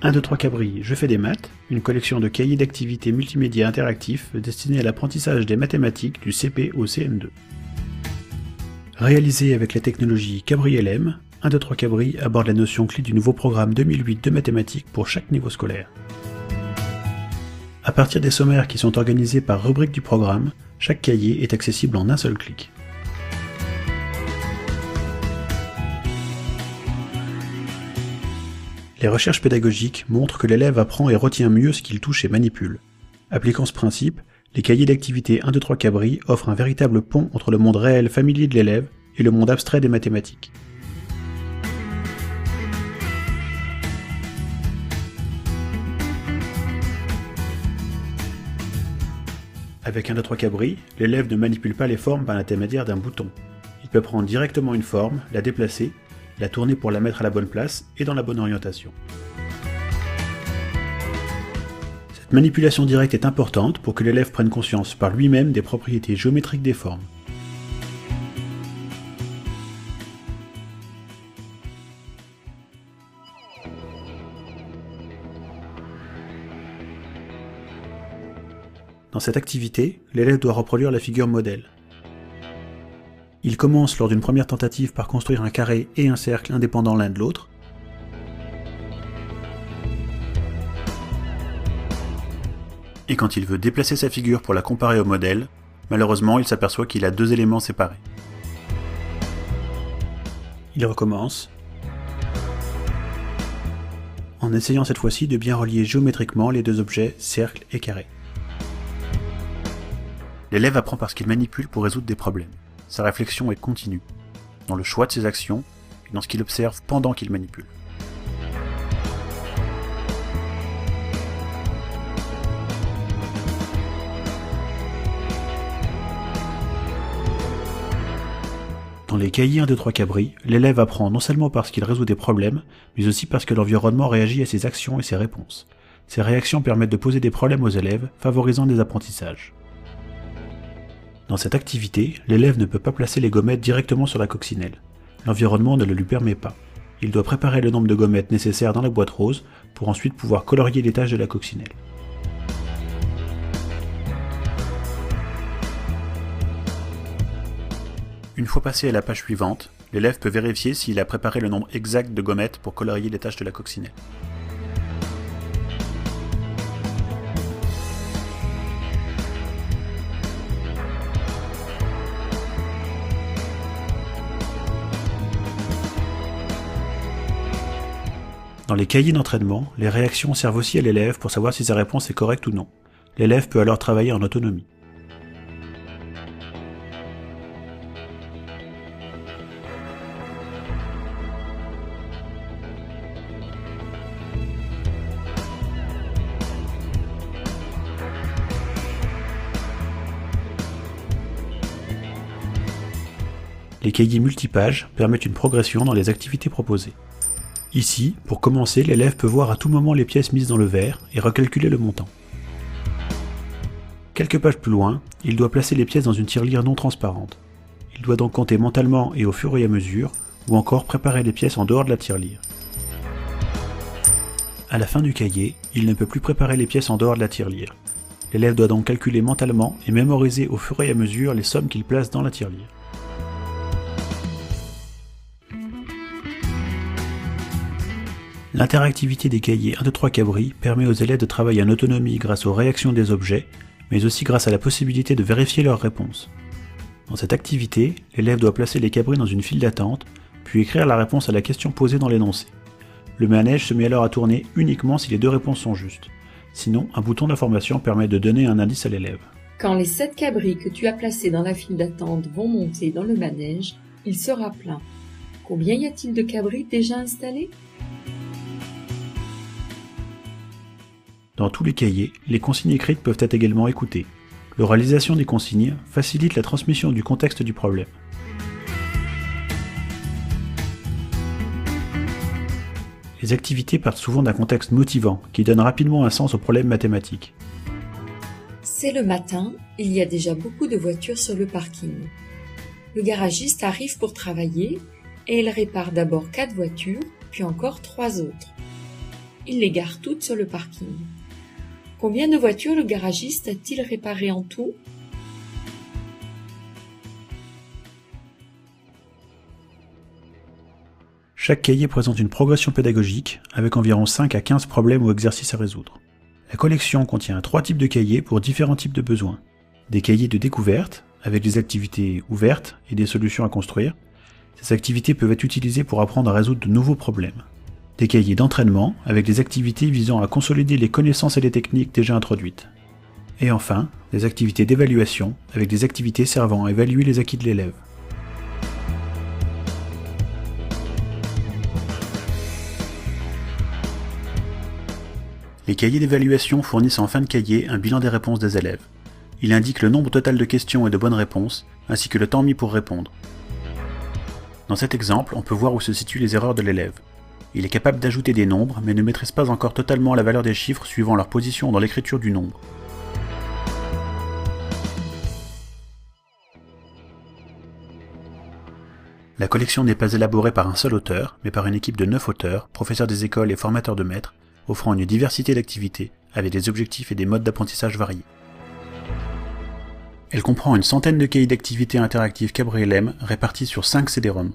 1, 2, 3 Cabri, je fais des maths, une collection de cahiers d'activités multimédia interactifs destinés à l'apprentissage des mathématiques du CP au CM2. Réalisé avec la technologie Cabri LM, 1, 2, 3 Cabri aborde la notion clé du nouveau programme 2008 de mathématiques pour chaque niveau scolaire. À partir des sommaires qui sont organisés par rubrique du programme, chaque cahier est accessible en un seul clic. Les recherches pédagogiques montrent que l'élève apprend et retient mieux ce qu'il touche et manipule. Appliquant ce principe, les cahiers d'activités 1, 2, 3 Cabri offrent un véritable pont entre le monde réel familier de l'élève et le monde abstrait des mathématiques. Avec 1, 2, 3 Cabri, l'élève ne manipule pas les formes par l'intermédiaire d'un bouton. Il peut prendre directement une forme, la déplacer, la tourner pour la mettre à la bonne place et dans la bonne orientation. Cette manipulation directe est importante pour que l'élève prenne conscience par lui-même des propriétés géométriques des formes. Dans cette activité, l'élève doit reproduire la figure modèle. Il commence lors d'une première tentative par construire un carré et un cercle indépendants l'un de l'autre. Et quand il veut déplacer sa figure pour la comparer au modèle, malheureusement il s'aperçoit qu'il a deux éléments séparés. Il recommence, en essayant cette fois-ci de bien relier géométriquement les deux objets, cercle et carré. L'élève apprend parce qu'il manipule pour résoudre des problèmes. Sa réflexion est continue, dans le choix de ses actions et dans ce qu'il observe pendant qu'il manipule. Dans les cahiers 1, 2, 3 Cabri, l'élève apprend non seulement parce qu'il résout des problèmes, mais aussi parce que l'environnement réagit à ses actions et ses réponses. Ces réactions permettent de poser des problèmes aux élèves, favorisant des apprentissages. Dans cette activité, l'élève ne peut pas placer les gommettes directement sur la coccinelle. L'environnement ne le lui permet pas. Il doit préparer le nombre de gommettes nécessaires dans la boîte rose pour ensuite pouvoir colorier les taches de la coccinelle. Une fois passé à la page suivante, l'élève peut vérifier s'il a préparé le nombre exact de gommettes pour colorier les taches de la coccinelle. Dans les cahiers d'entraînement, les réactions servent aussi à l'élève pour savoir si sa réponse est correcte ou non. L'élève peut alors travailler en autonomie. Les cahiers multipages permettent une progression dans les activités proposées. Ici, pour commencer, l'élève peut voir à tout moment les pièces mises dans le verre et recalculer le montant. Quelques pages plus loin, il doit placer les pièces dans une tirelire non transparente. Il doit donc compter mentalement et au fur et à mesure, ou encore préparer les pièces en dehors de la tirelire. À la fin du cahier, il ne peut plus préparer les pièces en dehors de la tirelire. L'élève doit donc calculer mentalement et mémoriser au fur et à mesure les sommes qu'il place dans la tirelire. L'interactivité des cahiers 1, 2, 3 Cabri permet aux élèves de travailler en autonomie grâce aux réactions des objets, mais aussi grâce à la possibilité de vérifier leurs réponses. Dans cette activité, l'élève doit placer les cabris dans une file d'attente, puis écrire la réponse à la question posée dans l'énoncé. Le manège se met alors à tourner uniquement si les deux réponses sont justes. Sinon, un bouton d'information permet de donner un indice à l'élève. Quand les 7 cabris que tu as placés dans la file d'attente vont monter dans le manège, il sera plein. Combien y a-t-il de cabris déjà installés ? Dans tous les cahiers, les consignes écrites peuvent être également écoutées. L'oralisation des consignes facilite la transmission du contexte du problème. Les activités partent souvent d'un contexte motivant qui donne rapidement un sens au problème mathématique. C'est le matin, il y a déjà beaucoup de voitures sur le parking. Le garagiste arrive pour travailler et il répare d'abord 4 voitures, puis encore 3 autres. il les gare toutes sur le parking. Combien de voitures le garagiste a-t-il réparées en tout? Chaque cahier présente une progression pédagogique avec environ 5 à 15 problèmes ou exercices à résoudre. La collection contient 3 types de cahiers pour différents types de besoins. Des cahiers de découverte, avec des activités ouvertes et des solutions à construire. Ces activités peuvent être utilisées pour apprendre à résoudre de nouveaux problèmes. Des cahiers d'entraînement, avec des activités visant à consolider les connaissances et les techniques déjà introduites. Et enfin, des activités d'évaluation, avec des activités servant à évaluer les acquis de l'élève. Les cahiers d'évaluation fournissent en fin de cahier un bilan des réponses des élèves. Il indique le nombre total de questions et de bonnes réponses, ainsi que le temps mis pour répondre. Dans cet exemple, on peut voir où se situent les erreurs de l'élève. Il est capable d'ajouter des nombres, mais ne maîtrise pas encore totalement la valeur des chiffres suivant leur position dans l'écriture du nombre. La collection n'est pas élaborée par un seul auteur, mais par une équipe de 9 auteurs, professeurs des écoles et formateurs de maîtres, offrant une diversité d'activités, avec des objectifs et des modes d'apprentissage variés. Elle comprend une centaine de cahiers d'activités interactives Cabri-LM répartis sur 5 CD-ROM.